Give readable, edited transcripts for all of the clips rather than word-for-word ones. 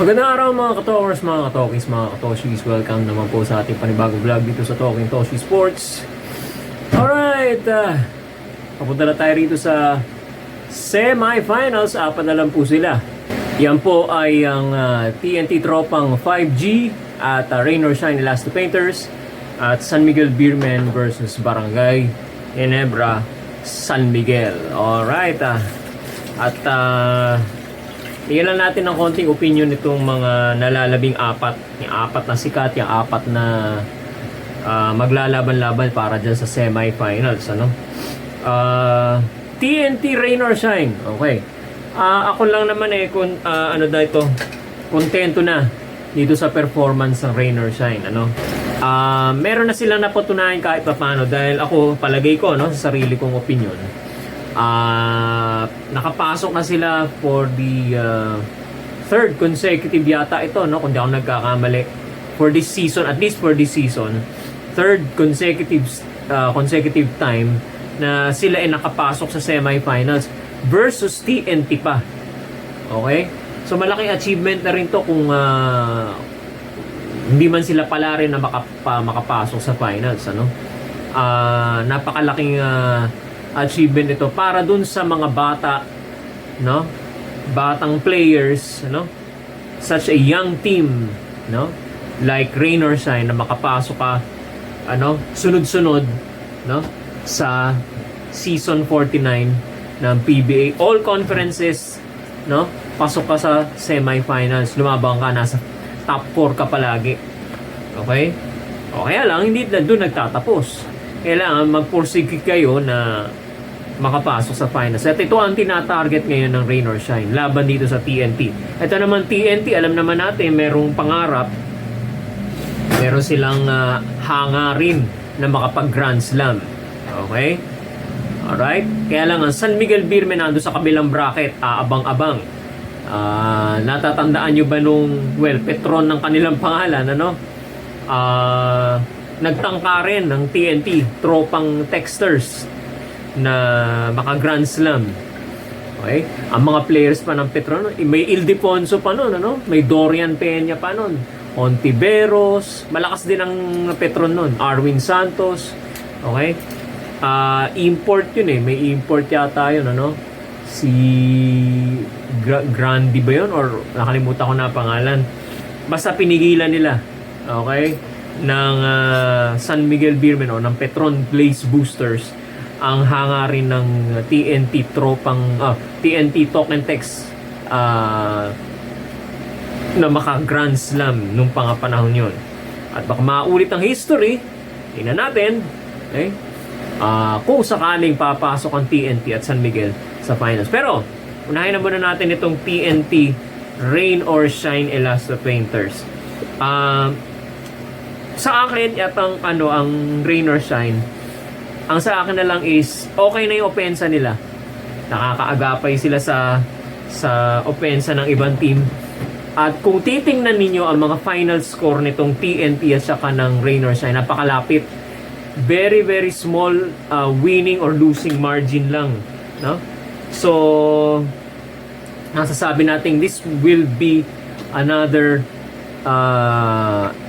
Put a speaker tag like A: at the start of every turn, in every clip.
A: Magandang araw mga ka-talkers, mga ka-talkies, mga ka-toshis. Welcome naman po sa ating panibagong vlog dito sa Talking Toshi Sports. Alright, papunta na tayo rito sa semi-finals. Apat na lang po sila. Yan po ay ang TNT tropang 5G at Rain or Shine Last Painters at San Miguel Beermen versus Barangay Ginebra San Miguel. Alright, at tingnan lang natin ng konting opinion nitong mga nalalabing apat. Yung apat na sikat, yung apat na maglalaban-laban para dyan sa semi-finals. TNT Rain or Shine. Okay. Ako lang naman kontento na dito sa performance ng Rain or Shine. Meron na silang napatunayan kahit pa paano dahil ako, palagay ko, sa sarili kong opinion. Nakapasok na sila for the third consecutive yata ito, kung di ako nagkakamali, for this season, at least for this season, third consecutive time na sila ay nakapasok sa semifinals versus TNT pa. Okay? So malaking achievement na rin to kung hindi man sila pala rin na makapasok sa finals. Napakalaking achievement ito para dun sa mga bata, batang players, such a young team, like Rain or Shine, na makapasok ka, sunod-sunod, sa season 49 ng PBA all conferences, pasok ka sa semifinals, lumabang ka, nasa top 4 ka palagi. Okay? O kaya lang, hindi na doon nagtatapos. Kailangan magpursige kayo na makapasok sa finals. At ito ang tinatarget ngayon ng Rain or Shine laban dito sa TNT. Ito naman TNT, alam naman natin merong pangarap, meron silang hangarin na makapag Grand Slam. Okay? Alright? Kaya lang ang San Miguel Beermen nando sa kabilang bracket, aabang-abang. Natatandaan nyo ba nung, Petron ng kanilang pangalan, nagtangka rin ng TNT, tropang Texters, na maka Grand Slam. Okay? Ang mga players pa ng Petron, may Ildefonso pa nun, may Dorian Peña pa nun, Ontiveros, malakas din ang Petron nun, Arwin Santos. Okay? Import yun may import yata yun, si Grandi ba yun, or nakalimutan ko na pangalan. Basta pinigilan nila, okay, ng San Miguel Beermen o ng Petron Blaze Boosters ang hangarin ng TNT tropang TNT Token Text na maka Grand Slam nung panahon yun. At baka maulit ang history, tingnan natin, okay, kung sakaling papasok ang TNT at San Miguel sa finals. Pero unahin na muna natin itong TNT Rain or Shine Elasta Painters. Sa akin yatang ang Rain or Shine, ang sa akin na lang is okay na yung opensa nila. Nakakaagapay sila sa opensa ng ibang team. At kung titingnan ninyo ang mga final score nitong TNT at saka ng Rain or Shine, napakalapit. Very very small winning or losing margin lang, So nasasabi natin this will be another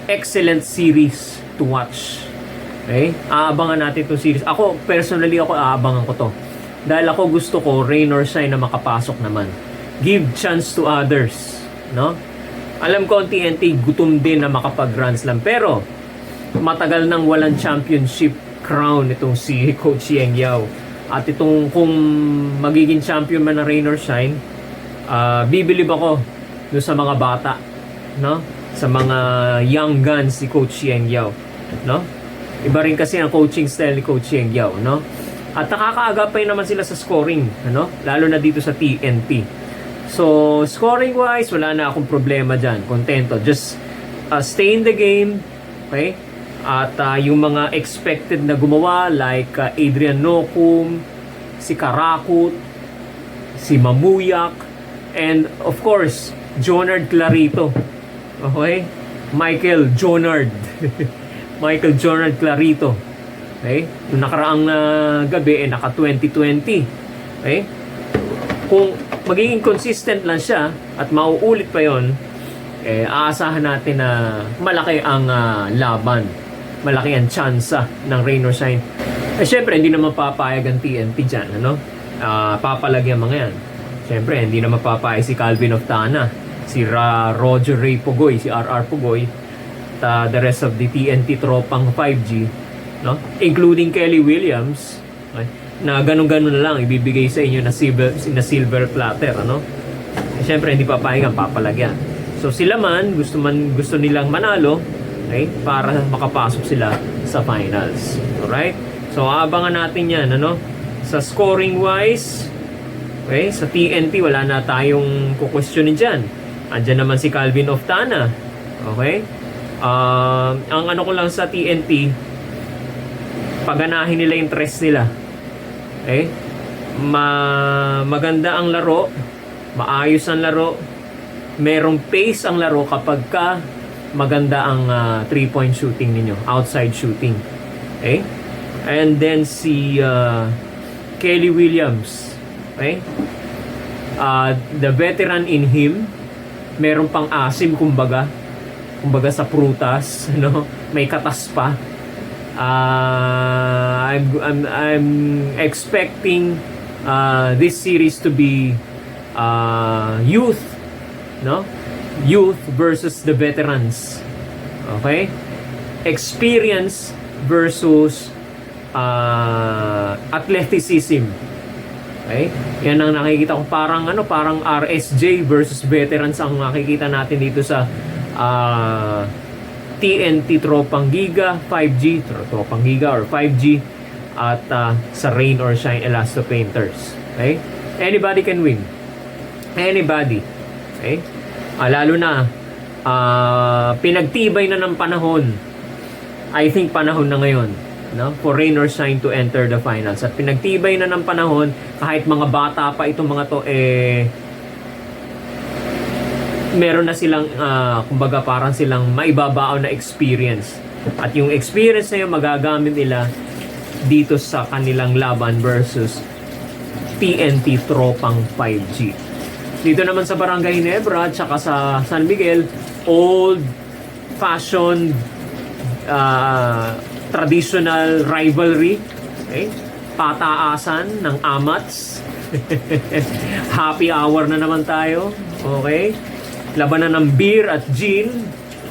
A: excellent series to watch. Okay? Aabangan natin itong series. Ako, personally, aabangan ko to. Dahil ako gusto ko, Rain or Shine na makapasok naman. Give chance to others. Alam ko ang TNT, gutom din na makapag Grand Slam. Pero, matagal nang walang championship crown itong si Coach Yeng Yao. At itong, kung magiging champion man ng Rain or Shine, bibilib ako doon sa mga bata. Sa mga young guns si Coach Yeng Yao. Iba rin kasi ang coaching style ni Coach Yeng Yao, At nakakaagapay naman sila sa scoring, lalo na dito sa TNT. So, scoring wise, wala na akong problema dyan. Kontento. Just stay in the game, okay? At yung mga expected na gumawa like Adrian Nocum, si Karakut, si Mamuyak, and of course, Jonard Clarito. Okay? Michael Jonard. Michael Jonard Clarito. Okay? Yung nakaraang gabi, naka 2020. Okay? Kung magiging consistent lang siya at mauulit pa yon, aasahan natin na malaki ang laban. Malaki ang tsansa ng rain or shine. Syempre, hindi naman papayag ang TNT dyan, ano? Papalagyan mga yan. Syempre, hindi naman papayag si Calvin Oftana, si Roger Ray Pugoy, si RR Pugoy, the rest of the TNT tropang 5G, no? Including Kelly Williams, okay? Na ganun-ganun na lang ibibigay sa inyo na silver platter, ano? Syempre, hindi papayag ang papalagyan. So, sila gusto nilang manalo, okay, para makapasok sila sa finals. Alright? So, abangan natin yan, ano? Sa scoring wise, okay, sa TNT, wala na tayong kukwestiyonin dyan. Andyan naman si Calvin Oftana. Okay? Ang ano ko lang sa TNT, paganahin nila yung stress nila. Okay? Maganda ang laro, maayos ang laro, merong pace ang laro kapag ka maganda ang 3-point shooting ninyo, outside shooting. Okay? And then si Kelly Williams, okay? The veteran in him, meron pang asim kumbaga sa prutas, no? May katas pa. I'm expecting this series to be youth, no? Youth versus the veterans. Okay? Experience versus athleticism. Okay? Yan ang nakikita ko, parang RSJ versus veterans ang nakikita natin dito sa TNT Tropang Giga 5G, Tropang Giga or 5G at sa Rain or Shine Elasto Painters. Okay? Anybody can win. Anybody. Okay? Lalo na pinagtibay na ng panahon. I think panahon na ngayon, no, for Rain or Shine to enter the finals. At pinagtibay na ng panahon, kahit mga bata pa itong mga to, meron na silang kumbaga parang silang maibabao na experience. At yung experience na yun magagamit nila dito sa kanilang laban versus TNT Tropang 5G. Dito naman sa Barangay Ginebra at saka sa San Miguel, old-fashioned traditional rivalry. Okay? Pataasan ng amats. Happy hour na naman tayo. Okay? Labanan ng beer at gin.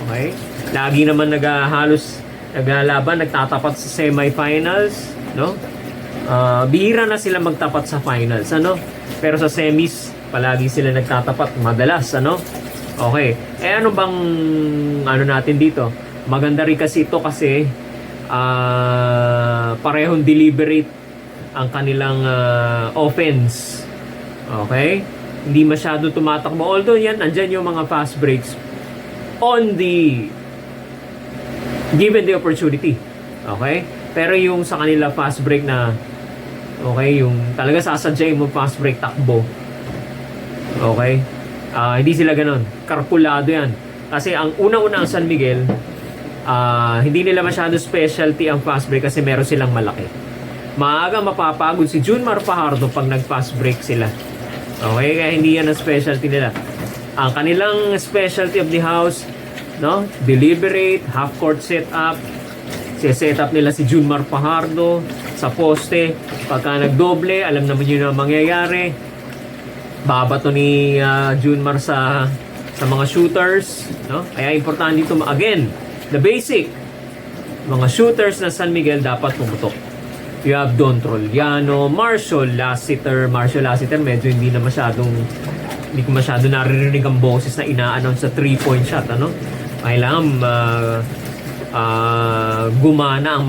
A: Okay? Lagi naman naglalaban, nagtatapat sa semifinals, no? Bihira na sila magtapat sa finals, ano? Pero sa semis, palagi sila nagtatapat madalas, ano? Okay. Ano bang natin dito? Maganda rin kasi ito kasi parehong deliberate ang kanilang offense. Okay? Hindi masyado tumatakbo. Although yan, andyan yung mga fast breaks on the given the opportunity. Okay? Pero yung sa kanila fast break na okay, yung talaga sasadyain mo fast break takbo. Okay? Hindi sila ganun. Karpulado yan. Kasi ang una-una ang San Miguel, hindi nila masyado specialty ang fast break kasi meron silang malaki. Maaga mapapagod si Junmar Fajardo pag nag-fast break sila. Okay? Kaya hindi yan ang specialty nila. Ang kanilang specialty of the house, no? Deliberate, half-court setup. Set up nila si Junmar Fajardo sa poste. Pagka nagdoble, alam naman yun ang mangyayari. Babato ni Junmar sa mga shooters, no? Kaya importante dito, again, the basic, mga shooters na San Miguel dapat pumutok. You have Don Trolliano, Marshall Lassiter, medyo hindi ko masyado naririnig ang boses na ina-announce sa 3-point shot, ano? Kailangan gumana ang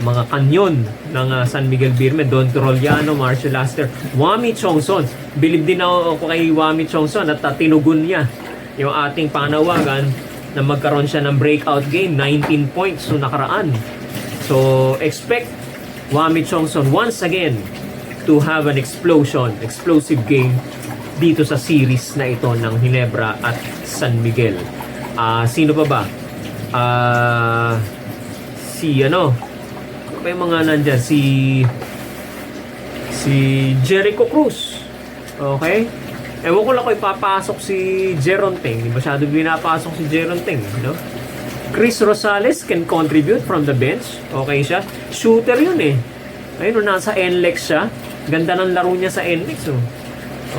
A: mga kanyon ng San Miguel Beermen. Don Trolliano, Marshall Lassiter, Wami Chongson. Bilib din ako kay Wami Chongson at tinugon niya yung ating panawagan na magkaroon siya ng breakout game, 19 points so nakaraan. So expect Wami Chongson once again to have an explosive game dito sa series na ito ng Ginebra at San Miguel. Sino pa ba? May mga nandyan, si Jericho Cruz. Okay? Ewan ko lang kung ipapasok si Jeron Teng. Hindi masyado binapasok si Jeron Teng, no? Chris Rosales can contribute from the bench. Okay siya. Shooter yun eh. Ayun, nasa NLEX siya. Ganda ng laro niya sa NLEX. Oh.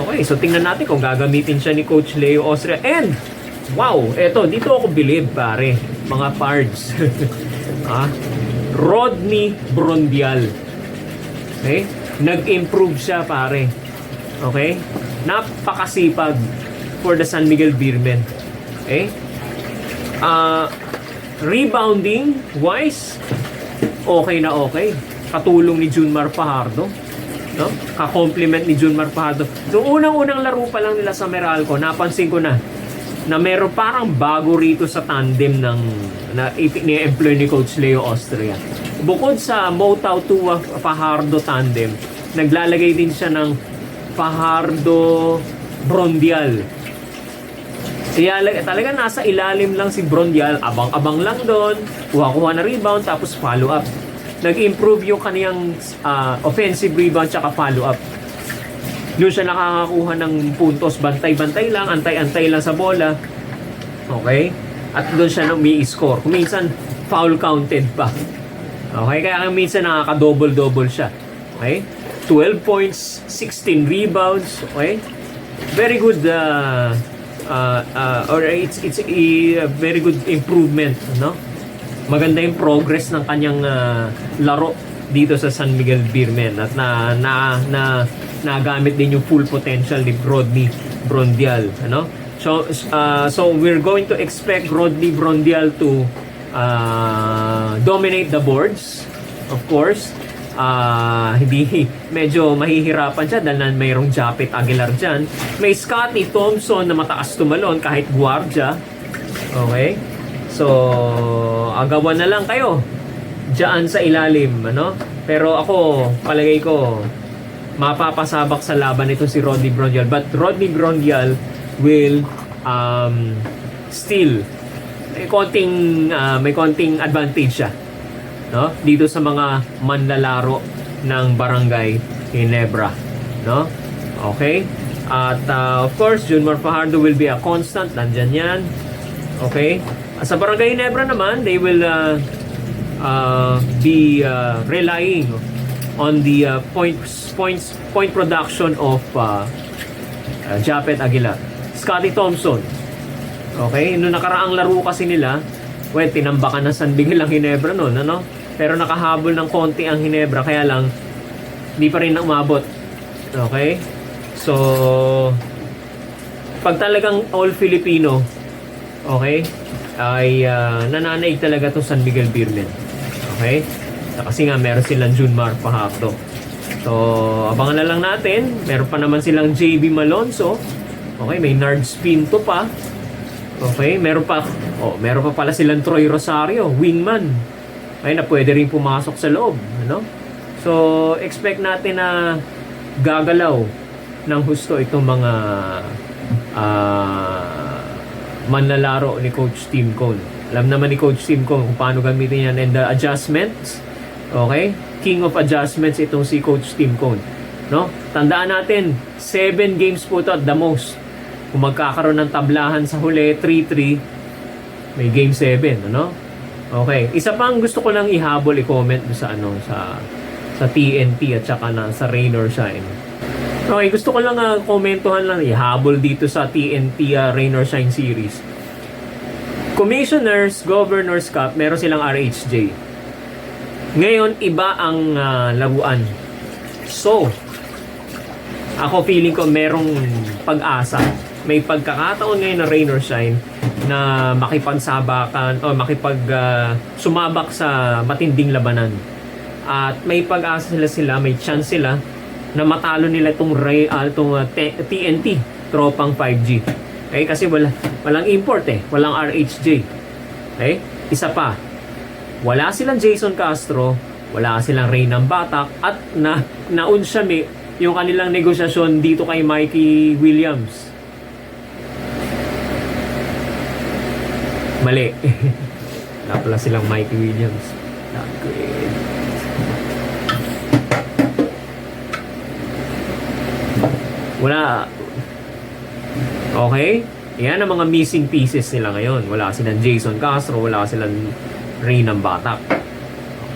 A: Okay, so tingnan natin kung gagamitin siya ni Coach Leo Austria. And, wow, eto, dito ako believe, pare. Mga pards. Rodney Brondial. Okay? Nag-improve siya, pare. Okay? Napakasipag for the San Miguel Beermen. Okay? Rebounding wise, okay na okay. Katulong ni Junmar Fajardo. No? Ka-compliment ni Junmar Fajardo. So, unang-unang laro pa lang nila sa Meralco, napansin ko na meron parang bago rito sa tandem na ni-employ ni Coach Leo Austria. Bukod sa Motau Tua Fajardo tandem, naglalagay din siya ng Fajardo Brondial. Talaga nasa ilalim lang si Brondial, abang-abang lang doon, kuha-kuha na rebound, tapos follow-up. Nag-improve yung kaniyang offensive rebound tsaka follow-up. Doon siya nakakakuha ng puntos, bantay-bantay lang, antay-antay lang sa bola. Okay? At doon siya may-score. Kung minsan, foul counted pa. Okay? Kaya minsan nakaka-double-double siya. Okay? 12 points, 16 rebounds. Okay? Very good, or it's a very good improvement, no? Maganda yung progress ng kanyang laro dito sa San Miguel Beermen at nagamit din yung full potential ni Rodney Brondial, ano? So we're going to expect Rodney Brondial to dominate the boards, of course. Hindi medyo mahihirapan siya dahil mayroong Japet Aguilar dyan. May Scotty Thompson na mataas tumalon kahit guardia. Okay? So, agawan na lang kayo dyan sa ilalim, ano? Pero ako, palagay ko, mapapasabak sa laban ito si Rodney Brondial. But Rodney Brondial will still may konting advantage siya, no? Dito sa mga manlalaro ng Barangay Ginebra, no? Okay? At of course, Junmar Fajardo will be a constant. Nandyan yan. Okay? Sa Barangay Ginebra naman, they will be relying on the point production of Japet Aguilar. Scotty Thompson. Okay? Noong nakaraang laro kasi nila, tinambakan ng San Miguel ang Ginebra noon, ano? Pero nakahabol ng konti ang Ginebra, kaya lang hindi pa rin umabot. Okay? So, pag talagang all Filipino, okay, ay nananaig talaga to San Miguel Beermen. Okay? Kasi nga meron silang Junmar Fajardo. So, abangan na lang natin. Meron pa naman silang JB Malonzo. Okay, may Nards Pinto pa. Okay, meron pa pala silang Troy Rosario, wingman. Okay, na pwede rin pumasok sa loob, ano? So, expect natin na gagalaw ng husto itong mga manlalaro ni Coach Tim Cone. Alam naman ni Coach Tim Cone kung paano gamitin yan. And the adjustments, okay? King of adjustments itong si Coach Tim Cone, no? Tandaan natin, 7 games po to at the most. Kung magkakaroon ng tablahan sa huli, 3-3, may game 7, ano? Okay. Isa pang gusto ko lang ihabol, i-comment sa sa TNT at saka sa Rain or Shine. Okay, gusto ko lang komentuhan lang, ihabol dito sa TNT Rain or Shine series. Commissioners, Governors Cup, meron silang RHJ. Ngayon, iba ang laruan. So, ako feeling ko merong pag-asa. May pagkakataon ngayon na Rain or Shine na makipagsabakan o sumabak sa matinding labanan. At may pag-asa sila, may chance sila na matalo nila itong TNT, tropang 5G. Okay? Kasi walang import walang RHJ. Okay? Isa pa, wala silang Jason Castro, wala silang Reynam Batak, at naunsya yung kanilang negosasyon dito kay Mikey Williams. Mali. Wala pala silang Mikey Williams. Okay? Yan ang mga missing pieces nila ngayon. Wala silang Jason Castro, wala silang Reynan Batak.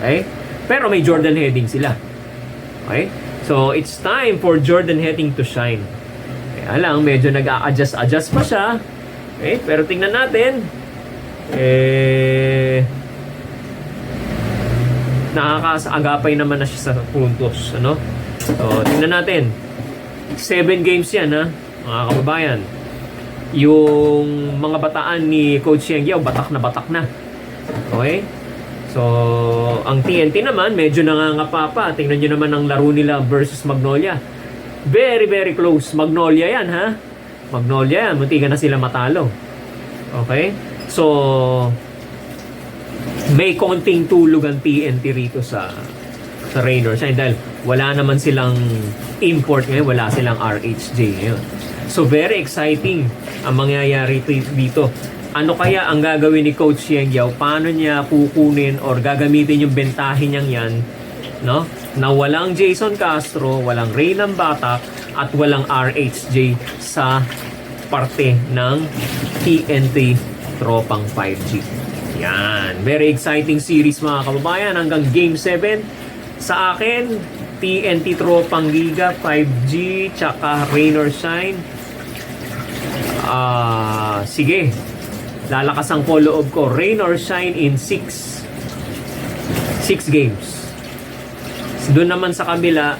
A: Okay? Pero may Jordan Heading sila. Okay? So, it's time for Jordan Heading to shine. Kaya lang, medyo nag-a-adjust pa siya. Okay? Pero tingnan natin. Nakakaagapay naman na siya sa puntos. Ano? So, tingnan natin. 7 games yan, ha? Mga kababayan. Yung mga bataan ni Coach Yeng Yao, batak na. Okay? So, ang TNT naman, medyo nangangapa pa. Tingnan nyo naman ang laro nila versus Magnolia. Very, very close. Magnolia yan, ha? Magnolia yan. Munti ka na sila matalo. Okay? So, may konting tulog ang TNT rito sa Raynor Shine dahil wala naman silang import ngayon, wala silang RHJ ngayon. So very exciting ang mangyayari dito. Ano kaya ang gagawin ni Coach Yeng Yao? Paano niya kukunin or gagamitin yung bentahin niyang yan, no? Na walang Jason Castro, walang Reynan Batak at walang RHJ sa parte ng TNT Tropang 5G. Yan. Very exciting series mga kababayan. Hanggang Game 7 sa akin, TNT Tropang Liga 5G tsaka Raynor Shine. Sige. Lalakas ang follow-up ko. Raynor Shine in 6 games. Doon naman sa kabila,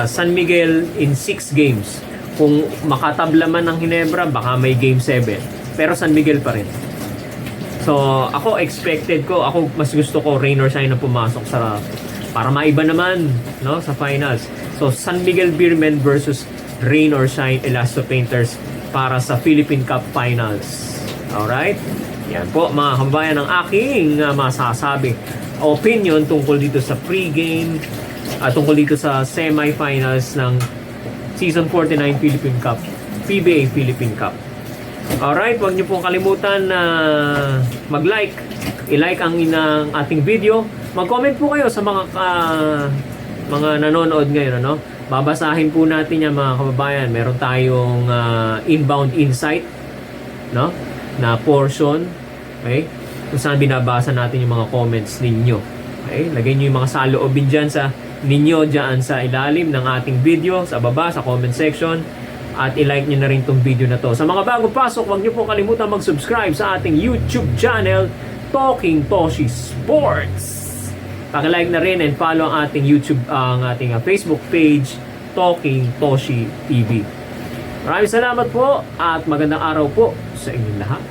A: San Miguel in 6 games. Kung makatabla man ng Ginebra, baka may Game 7. Pero San Miguel pa rin. So, ako mas gusto ko Raynor Shine na pumasok sa para maiba naman, no, sa finals. So, San Miguel Beermen versus Raynor Shine Elasto Painters para sa Philippine Cup Finals. Alright? Yan po mga kababayan ang aking masasabi opinion tungkol dito sa pre-game at tungkol dito sa semi-finals ng Season 49 Philippine Cup, PBA Philippine Cup. Alright, huwag niyo pong kalimutan na mag-like. I-like ang ating video. Mag-comment po kayo sa mga nanonood ngayon, ano? Babasahin po natin yan mga kababayan. Meron tayong inbound insight, no? Na portion, okay? Kung saan binabasa natin yung mga comments ninyo. Okay? Lagay niyo yung mga saloobin dyan sa ilalim ng ating video, sa baba, sa comment section. At i-like nyo na rin tong video na to. Sa mga bagong pasok, huwag nyo po kalimutan mag-subscribe sa ating YouTube channel, Talking Toshi Sports. Paki-like na rin and follow ang ating ating Facebook page, Talking Toshi TV. Maraming salamat po at magandang araw po sa inyong lahat.